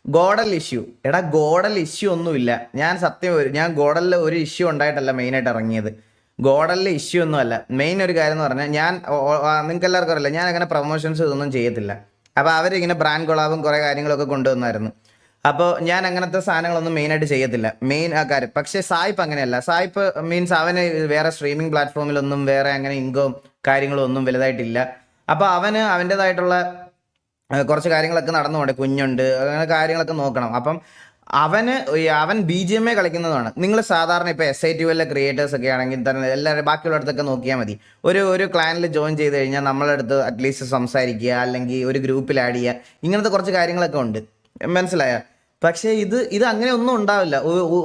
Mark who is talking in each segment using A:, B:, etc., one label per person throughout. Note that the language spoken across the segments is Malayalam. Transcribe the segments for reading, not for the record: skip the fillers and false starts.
A: ഗോഡൽ ഇഷ്യൂ. എടാ ഗോഡൽ ഇഷ്യൂ ഒന്നുമില്ല. ഞാൻ ഗോഡലിൽ ഒരു ഇഷ്യൂ ഉണ്ടായിട്ടല്ല മെയിനായിട്ട് ഇറങ്ങിയത്. ഗോഡലിൽ ഇഷ്യൂ ഒന്നുമല്ല. മെയിൻ ഒരു കാര്യം എന്ന് പറഞ്ഞാൽ നിങ്ങൾക്ക് എല്ലാവർക്കും അറിയില്ല, ഞാൻ അങ്ങനെ പ്രൊമോഷൻസ് ഇതൊന്നും ചെയ്യത്തില്ല. അപ്പോൾ അവരിങ്ങനെ ബ്രാൻഡ് കൊളാബും കുറേ കാര്യങ്ങളൊക്കെ കൊണ്ടുവന്നായിരുന്നു. അപ്പോൾ ഞാൻ അങ്ങനത്തെ സാധനങ്ങളൊന്നും മെയിനായിട്ട് ചെയ്യത്തില്ല, മെയിൻ ആ കാര്യം. പക്ഷേ സായിപ്പ് അങ്ങനെയല്ല. സായിപ്പ് മീൻസ് അവന് വേറെ സ്ട്രീമിംഗ് പ്ലാറ്റ്ഫോമിലൊന്നും വേറെ അങ്ങനെ ഇൻകം കാര്യങ്ങളും ഒന്നും വലുതായിട്ടില്ല. അപ്പോൾ അവന് അവൻ്റെതായിട്ടുള്ള കുറച്ച് കാര്യങ്ങളൊക്കെ നടന്നുകൊണ്ട് കുഞ്ഞുണ്ട്, അങ്ങനെ കാര്യങ്ങളൊക്കെ നോക്കണം. അപ്പം അവൻ BGMA കളിക്കുന്നതാണ്. നിങ്ങൾ സാധാരണ ഇപ്പോൾ SITUവിലെ ക്രിയേറ്റേഴ്സ് ഒക്കെ ആണെങ്കിൽ തന്നെ എല്ലാവരും ബാക്കിയുള്ളടത്തൊക്കെ നോക്കിയാൽ മതി. ഒരു ക്ലാനിൽ ജോയിൻ ചെയ്ത് കഴിഞ്ഞാൽ നമ്മളടുത്ത് അറ്റ്ലീസ്റ്റ് സംസാരിക്കുക, അല്ലെങ്കിൽ ഒരു ഗ്രൂപ്പിൽ ആഡ് ചെയ്യുക, ഇങ്ങനത്തെ കുറച്ച് കാര്യങ്ങളൊക്കെ ഉണ്ട്. മനസ്സിലായ? പക്ഷേ ഇത് അങ്ങനെ ഒന്നും ഉണ്ടാവില്ല,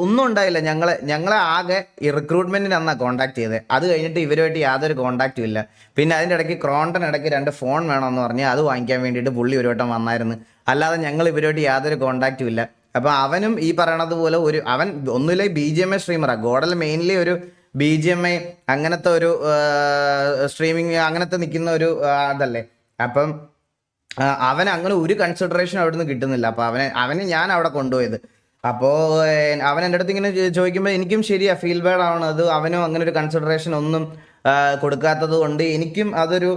A: ഒന്നും ഉണ്ടായില്ല. ഞങ്ങളെ ആകെ ഈ റിക്രൂട്ട്മെന്റിന് അന്നാ കോൺടാക്ട് ചെയ്തത്. അത് കഴിഞ്ഞിട്ട് ഇവരുമായിട്ട് യാതൊരു കോൺടാക്റ്റും ഇല്ല. പിന്നെ അതിൻ്റെ ഇടയ്ക്ക് ക്രോണ്ടൻ ഇടയ്ക്ക് 2 ഫോൺ വേണമെന്ന് പറഞ്ഞ് അത് വാങ്ങിക്കാൻ വേണ്ടിയിട്ട് പുള്ളി ഒരു വട്ടം വന്നായിരുന്നു. അല്ലാതെ ഞങ്ങൾ ഇവരുമായിട്ട് യാതൊരു കോൺടാക്റ്റും ഇല്ല. അപ്പോൾ അവനും ഈ പറയണത് പോലെ അവൻ ഒന്നുമില്ല BGMA സ്ട്രീമറാണ്. ഗോഡൽ മെയിൻലി ഒരു BGMA അങ്ങനത്തെ ഒരു സ്ട്രീമിങ് അങ്ങനത്തെ നിൽക്കുന്ന ഒരു അതല്ലേ. അപ്പം അവൻ അങ്ങനെ ഒരു കൺസിഡറേഷൻ അവിടെ നിന്ന് കിട്ടുന്നില്ല. അപ്പോൾ അവന് ഞാൻ അവിടെ കൊണ്ടുപോയത്. അപ്പോൾ അവൻ എൻ്റെ അടുത്ത് ഇങ്ങനെ ചോദിക്കുമ്പോൾ എനിക്കും ശരിയാ ഫീൽ ബാഡ് ആവണത്. അവനും അങ്ങനെ ഒരു കൺസിഡറേഷൻ ഒന്നും കൊടുക്കാത്തത് കൊണ്ട് എനിക്കും അതൊരു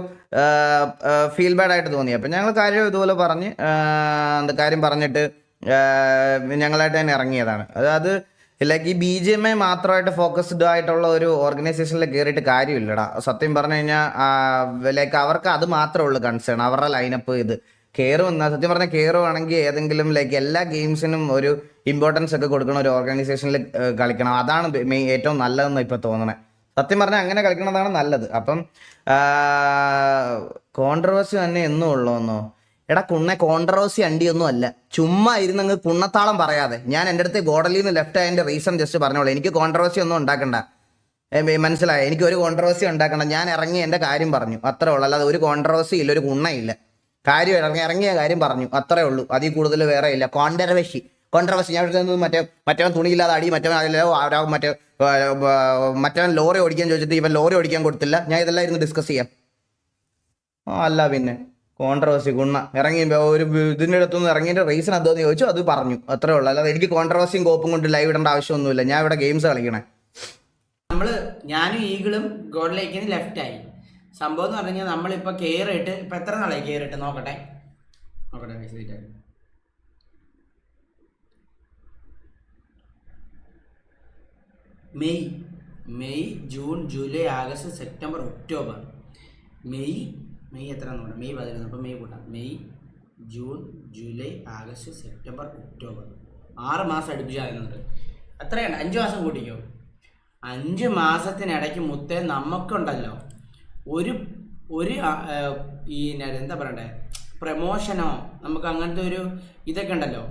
A: ഫീൽ ബാഡ് ആയിട്ട് തോന്നി. അപ്പം ഞങ്ങൾ കാര്യം ഇതുപോലെ പറഞ്ഞ് കാര്യം പറഞ്ഞിട്ട് ഞങ്ങളായിട്ട് തന്നെ ഇറങ്ങിയതാണ്. അത് ലൈക്ക് ഈ BGMA മാത്രമായിട്ട് ഫോക്കസ്ഡ് ആയിട്ടുള്ള ഒരു ഓർഗനൈസേഷനിൽ കയറിയിട്ട് കാര്യമില്ലടാ. സത്യം പറഞ്ഞു കഴിഞ്ഞാൽ ലൈക്ക് അവർക്ക് അത് മാത്രമേ ഉള്ളൂ കൺസേൺ. അവരുടെ ലൈനപ്പ് ഇത് കയറുമെന്ന സത്യം പറഞ്ഞാൽ കയറുവാണെങ്കിൽ ഏതെങ്കിലും ലൈക്ക് എല്ലാ ഗെയിംസിനും ഒരു ഇമ്പോർട്ടൻസ് ഒക്കെ കൊടുക്കണ ഒരു ഓർഗനൈസേഷനിൽ കളിക്കണം. അതാണ് ഏറ്റവും നല്ലതെന്ന് ഇപ്പം തോന്നണേ. സത്യം പറഞ്ഞാൽ അങ്ങനെ കളിക്കണതാണ് നല്ലത്. അപ്പം കോൺട്രവേഴ്സി തന്നെ എന്നും ഉള്ളൂന്നോ? എടാ കോൺട്രവേഴ്സി അണ്ടിയൊന്നും അല്ല. ചുമ്മാ ഇരുന്നങ്ങ് കുണ്ണത്താളം പറയാതെ. ഞാൻ എൻ്റെ അടുത്ത് ഗോഡലിൽ നിന്ന് ലെഫ്റ്റ് ആയതിൻ്റെ റീസൺ ജസ്റ്റ് പറഞ്ഞോളൂ. എനിക്ക് കോൺട്രവേഴ്സി ഒന്നും ഉണ്ടാക്കണ്ട, മനസ്സിലായോ? എനിക്ക് ഒരു കോൺട്രവേഴ്സി ഉണ്ടാക്കണ്ട. ഞാൻ ഇറങ്ങി എൻ്റെ കാര്യം പറഞ്ഞു, അത്രേ ഉള്ളൂ. അല്ലാതെ ഒരു കോൺട്രവേഴ്സി ഇല്ല, ഒരു കുണ്ണയില്ല. കാര്യം ഇറങ്ങിയ കാര്യം പറഞ്ഞു, അത്രേ ഉള്ളൂ. അതിൽ കൂടുതൽ വേറെ ഇല്ല. കോൺട്രവേഴ്സി ഞാൻ മറ്റവൻ തുണിയില്ലാതെ അടി, മറ്റവൻ ലോറി ഓടിക്കാൻ ചോദിച്ചിട്ട് ഇവൻ ലോറി ഓടിക്കാൻ കൊടുത്തില്ല. ഞാൻ ഇതെല്ലാം ഇരുന്ന് ഡിസ്കസ് ചെയ്യാം. അല്ല പിന്നെ കോൺട്രവേഴ്സി ഇറങ്ങി ഒരു ഇതിൻ്റെ അടുത്തൊന്നും ഇറങ്ങിയതിൻ്റെ റീസൺ എന്തോന്ന് ചോദിച്ചു, അത് പറഞ്ഞു, അത്രേ ഉള്ളൂ. അല്ലാതെ എനിക്ക് കോൺട്രവേഴ്സിയും കോപ്പും കൊണ്ട് ലൈവ് ഇടേണ്ട ആവശ്യമൊന്നുമില്ല. ഞാൻ ഇവിടെ ഗെയിംസ് കളിക്കണേ.
B: ഞാനും ഈഗിളും ഗോഡിലേക്ക് ലെഫ്റ്റായി. സംഭവം എന്ന് പറഞ്ഞു കഴിഞ്ഞാൽ നമ്മളിപ്പോൾ കയറിയിട്ട് ഇപ്പം എത്ര നാളായി കയറിയിട്ട് നോക്കട്ടെ May June July August September October. May എത്ര നോക്കാം, മെയ് 11. അപ്പോൾ മെയ് കൂട്ടാം. May June July August September October 6 മാസം അടുപ്പിച്ചാകുന്നുണ്ട്. അത്രയുണ്ട്. 5 മാസം കൂട്ടിക്കോ. 5 മാസത്തിനിടയ്ക്ക് മുത്തേ നമുക്കുണ്ടല്ലോ ഒരു ഈ എന്താ പറയണ്ടേ, പ്രമോഷനോ നമുക്ക് അങ്ങനത്തെ ഒരു ഇതൊക്കെ ഉണ്ടല്ലോ.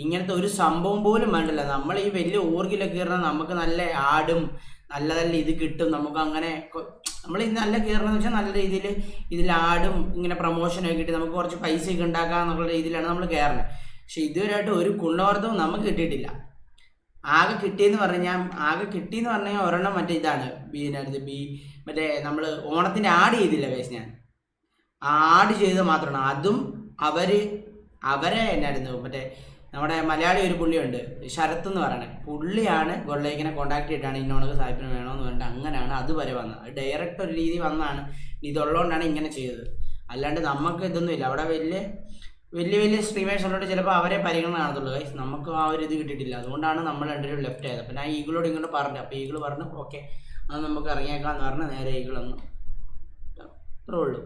B: ഇങ്ങനത്തെ ഒരു സംഭവം പോലും വേണ്ടല്ലോ. നമ്മൾ ഈ വലിയ ഊർഗിലൊക്കെ കയറണം, നമുക്ക് നല്ല ആടും നല്ല നല്ല ഇത് കിട്ടും. നമുക്ക് അങ്ങനെ നമ്മൾ ഇത് നല്ല കയറണമെന്ന് വെച്ചാൽ നല്ല രീതിയിൽ ഇതിൽ ആടും ഇങ്ങനെ പ്രമോഷനൊക്കെ കിട്ടി നമുക്ക് കുറച്ച് പൈസയൊക്കെ ഉണ്ടാക്കാന്നുള്ള രീതിയിലാണ് നമ്മൾ കയറുന്നത്. പക്ഷെ ഇതുവരെയായിട്ട് ഒരു കുണ്ണവർദ്ധവും നമുക്ക് കിട്ടിയിട്ടില്ല. ആകെ കിട്ടിയെന്ന് പറഞ്ഞാൽ ഒരെണ്ണം മറ്റേ ഇതാണ് മറ്റേ നമ്മൾ ഓണത്തിൻ്റെ ആഡ് ചെയ്തില്ല വേസ്. ഞാൻ ആഡ് ചെയ്തത് മാത്രമാണ്. അതും അവരെ എന്നായിരുന്നു മറ്റേ നമ്മുടെ മലയാളി ഒരു പുള്ളിയുണ്ട്, ശരത്ത് എന്ന് പറയണേ. പുള്ളിയാണ് ഗോൾഡേക്കിനെ കോൺടാക്ട് ചെയ്തിട്ടാണ് ഇന്നോണക്ക് സാഹിബിന് വേണമെന്ന് പറഞ്ഞിട്ട് അങ്ങനെയാണ് അതുവരെ വന്നത്. ഡയറക്റ്റ് ഒരു രീതി വന്നാണ്. ഇതുള്ളതുകൊണ്ടാണ് ഇങ്ങനെ ചെയ്തത്. അല്ലാണ്ട് നമുക്ക് ഇതൊന്നും ഇല്ല. അവിടെ വലിയ സ്ട്രീമേഴ്സ് ഉള്ളതുകൊണ്ട് ചിലപ്പോൾ അവരെ പരിഗണന കാണത്തുള്ളൂ. ഗൈസ് നമുക്ക് ആ ഒരു ഇത് കിട്ടിയിട്ടില്ല. അതുകൊണ്ടാണ് നമ്മൾ രണ്ടുപേരും ലെഫ്റ്റ് ആയത്. അപ്പം ഞാൻ ഈഗിളോട് ഇങ്ങോട്ട് പറഞ്ഞു. അപ്പോൾ ഈഗിൾ പറഞ്ഞു ഓക്കെ അത് നമുക്ക് ഇറങ്ങിയേക്കാന്ന് പറഞ്ഞ് നേരെ ഈഗിൾ വന്നു. അത്രേ ഉള്ളൂ.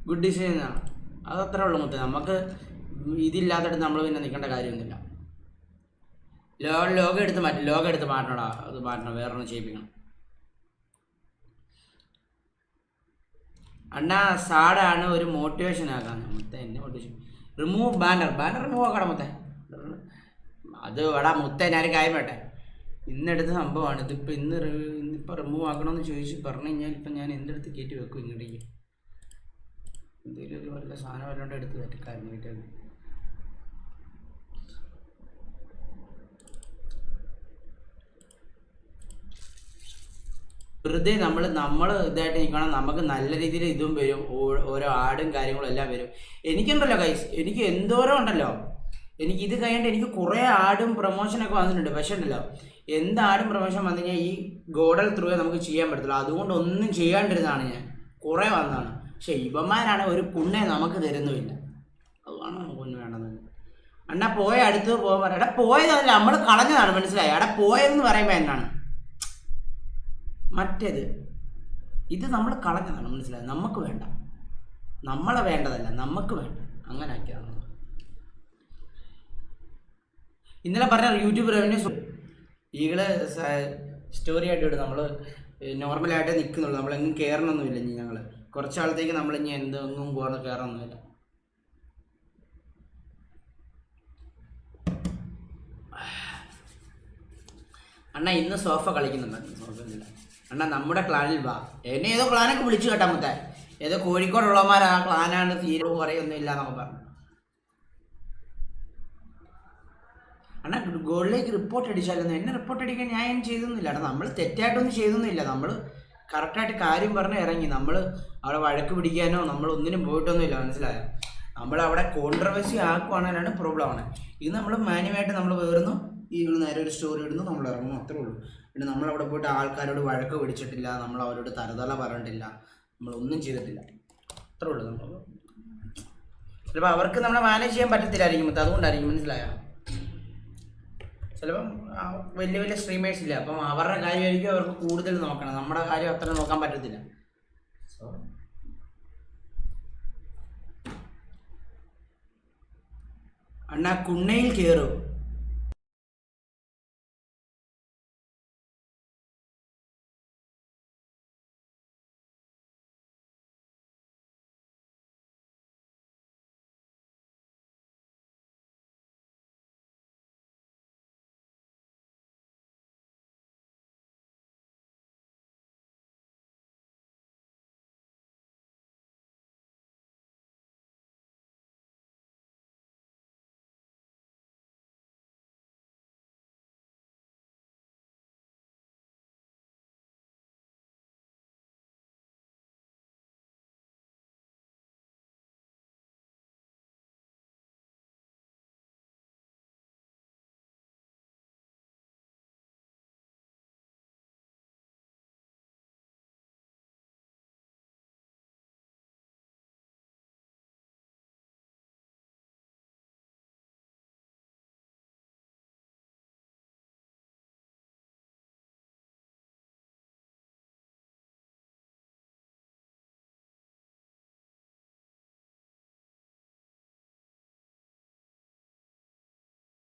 B: ഗുഡ് ഡിസിഷനാണ്. അതത്രേ ഉള്ളൂ. മൊത്തം നമുക്ക് ഇതില്ലാത്തിട്ട് നമ്മൾ പിന്നെ നിൽക്കേണ്ട കാര്യമൊന്നുമില്ല. ലോഗോ എടുത്ത് മാറ്റണോടാ. അത് മാറ്റണം, വേറൊന്നും ചെയ്യിപ്പിക്കണം. അണ്ണാ സാഡാണ് ഒരു മോട്ടിവേഷൻ ആക്കാൻ. മുത്ത എന്നെ മോട്ടിവേഷൻ റിമൂവ് ബാനർ റിമൂവ് ആക്കണം മുത്തേ. അത് എടാ മുത്ത ഞാൻ കാര്യം വേട്ടെ, ഇന്നെടുത്ത സംഭവമാണ് ഇതിപ്പോൾ. ഇന്നിപ്പോൾ റിമൂവ് ആക്കണമെന്ന് ചോദിച്ച് പറഞ്ഞു കഴിഞ്ഞാൽ ഇപ്പം ഞാൻ എന്തെടുത്ത് കയറ്റി വെക്കും ഇങ്ങോട്ടേക്ക്. എന്തെങ്കിലും ഒരു വല്ല സാധനം വല്ലാണ്ട് എടുത്ത് പറ്റിക്കാര്യം കിട്ടിയത്. വെറുതെ നമ്മൾ ഇതായിട്ട് നിൽക്കണം. നമുക്ക് നല്ല രീതിയിൽ ഇതും വരും, ഓരോ ആടും കാര്യങ്ങളും എല്ലാം വരും. എനിക്കുണ്ടല്ലോ ഗൈസ്, എനിക്ക് എന്തോരം ഉണ്ടല്ലോ, എനിക്ക് ഇത് കഴിഞ്ഞിട്ട് എനിക്ക് കുറേ ആടും പ്രൊമോഷനൊക്കെ വന്നിട്ടുണ്ട്. പക്ഷേ ഉണ്ടല്ലോ, എന്താടും പ്രൊമോഷൻ വന്നു കഴിഞ്ഞാൽ ഈ ഗോഡൽ ത്രൂവേ നമുക്ക് ചെയ്യാൻ പറ്റത്തില്ല. അതുകൊണ്ട് ഒന്നും ചെയ്യാണ്ടിരുന്നതാണ് ഞാൻ, കുറേ വന്നതാണ്. പക്ഷെ ഇവന്മാരാണ് ഒരു പുണ്ണെ നമുക്ക് തരുന്നുമില്ല. അതാണ് നമുക്ക് വേണ്ടത്. അണ്ണാ പോയ അടുത്ത് പോകാൻ പറയാം. എടാ പോയതല്ല, നമ്മൾ കളഞ്ഞതാണ്, മനസ്സിലായി? എടാ പോയതെന്ന് പറയുമ്പോൾ എന്നാണ് മറ്റേത്, ഇത് നമ്മൾ കളഞ്ഞതാണ്, മനസ്സിലായി? നമുക്ക് വേണ്ട, നമ്മളെ വേണ്ടതല്ല, നമുക്ക് വേണ്ട, അങ്ങനെ ആക്കിയതാണ്. ഇന്നലെ പറഞ്ഞ യൂട്യൂബ് റവന്യൂ ഈകള് സ്റ്റോറി ആയിട്ട് വിടും. നമ്മൾ നോർമലായിട്ടേ നിൽക്കുന്നുള്ളൂ, നമ്മളെങ്ങും കയറണമൊന്നുമില്ല. ഇനി ഞങ്ങൾ കുറച്ചാളത്തേക്ക് നമ്മളിനി എന്തെങ്കിലും കയറണമെന്നില്ല. അണ്ണ ഇന്ന് സോഫ കളിക്കുന്നുണ്ട്. സോഫയില്ല അണ്ണ, നമ്മുടെ ക്ലാനിൽ വാ. എന്നെ ഏതോ ക്ലാനൊക്കെ വിളിച്ചു കേട്ടാ മുത്തേ, ഏതോ കോഴിക്കോടുള്ളമാർ ആ ക്ലാനാണ്, തീരവും പറയൊന്നും ഇല്ല എന്നൊക്കെ പറഞ്ഞു. അണ്ണാ ഗോളിലേക്ക് റിപ്പോർട്ട് അടിച്ചാലൊന്നും, എന്നെ റിപ്പോർട്ട് അടിക്കാൻ ഞാൻ ചെയ്തൊന്നുമില്ല. അണ്ണാ നമ്മൾ തെറ്റായിട്ടൊന്നും ചെയ്തൊന്നുമില്ല. നമ്മൾ കറക്റ്റായിട്ട് കാര്യം പറഞ്ഞ് ഇറങ്ങി. നമ്മൾ അവിടെ വഴക്ക് പിടിക്കാനോ നമ്മളൊന്നിനും പോയിട്ടൊന്നുമില്ല, മനസ്സിലായോ? നമ്മളവിടെ കോൺട്രവേഴ്സി ആക്കുവാനാണ് പ്രോബ്ലമാണ്. ഇത് നമ്മൾ മാന്യമായിട്ട് നമ്മൾ വേറുന്നു, ഈകൾ നേരെ ഒരു സ്റ്റോറി ഇടുന്നു, നമ്മൾ ഇറങ്ങുന്നു, അത്രേ ഉള്ളൂ. പിന്നെ നമ്മളവിടെ പോയിട്ട് ആൾക്കാരോട് വഴക്ക് പിടിച്ചിട്ടില്ല, നമ്മൾ അവരോട് തരതല പറഞ്ഞിട്ടില്ല, നമ്മളൊന്നും ചെയ്തിട്ടില്ല, അത്രേ ഉള്ളൂ. നമ്മൾ ചിലപ്പോൾ അവർക്ക് നമ്മളെ മാനേജ് ചെയ്യാൻ പറ്റത്തില്ലായിരിക്കും, അതുകൊണ്ടായിരിക്കും, മനസ്സിലായോ? ചിലപ്പം വലിയ വലിയ സ്ട്രീമേഴ്സ് ഇല്ല, അപ്പം അവരുടെ കാര്യമായിരിക്കും അവർക്ക് കൂടുതൽ നോക്കണം, നമ്മുടെ കാര്യം അത്ര നോക്കാൻ പറ്റത്തില്ല. സോ അണ്ണാ കുണ്ണയിൽ കയറും.